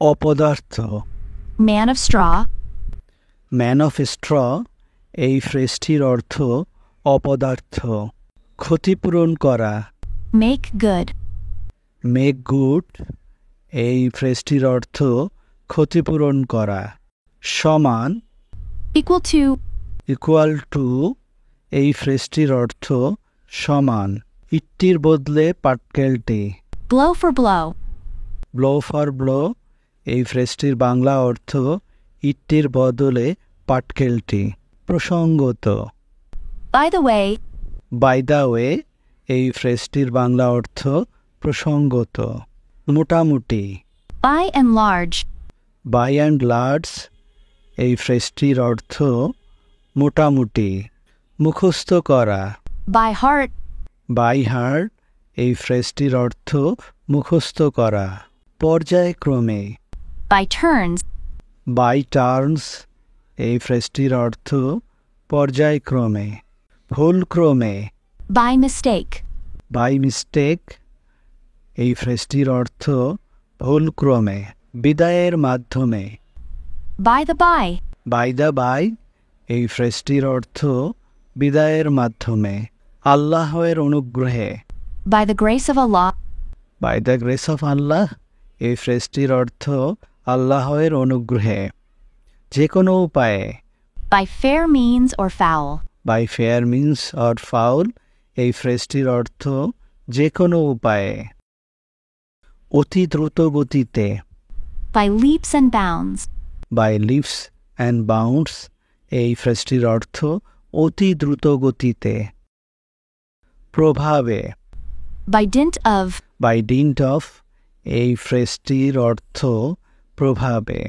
অপদার্থ। Man of straw. Man of straw এই ফ্রেজটির অর্থ অপদার্থ। ক্ষতিপূরণ করা। Make good. মেক গুড এই ফ্রেজটির অর্থ ক্ষতিপূরণ করা। সমান। Equal to. ইকুয়াল টু এই ফ্রেজটির অর্থ সমান। ইটটির বদলে পাটকেলটি। Blow for blow. Blow for blow এই ফ্রেজটির বাংলা অর্থ ইটটির বদলে পাটকেলটি। প্রসঙ্গত। By the way. By the way এই ফ্রেজটির বাংলা অর্থ প্রসঙ্গত। মোটামুটি। By and large. By and large এই ফ্রেজটির অর্থ মোটামুটি। মুখস্থ করা। By heart. বাই হার্ট এই ফ্রেজটির অর্থ মুখস্থ করা। পর্যায়ক্রমে। By turns. বাই টার্নস এই ফ্রেজটির অর্থ পর্যায়ক্রমে। ভুলক্রমে। By mistake. বাই মিস্টেক এই ফ্রেজটির অর্থ ভুলক্রমে। বিদায়ের মাধ্যমে। By the by. By the by এই ফ্রেজটির অর্থ বিদায়ের মাধ্যমে। আল্লাহের অনুগ্রহে। By the grace of Allah. By the grace of Allah এই ফ্রেজটির অর্থ আল্লাহের অনুগ্রহে। যে কোনো উপায়ে। By fair means or foul. By fair means or foul এই ফ্রেজটির অর্থ যে কোনো উপায়ে। অতি দ্রুত গতিতে। By leaps and bounds. By leaps and bounds এই ফ্রেজটির অর্থ অতি দ্রুত গতিতে। প্রভাবে। By dint of. By dint of এই ফ্রেজটির অর্থ প্রভাবে।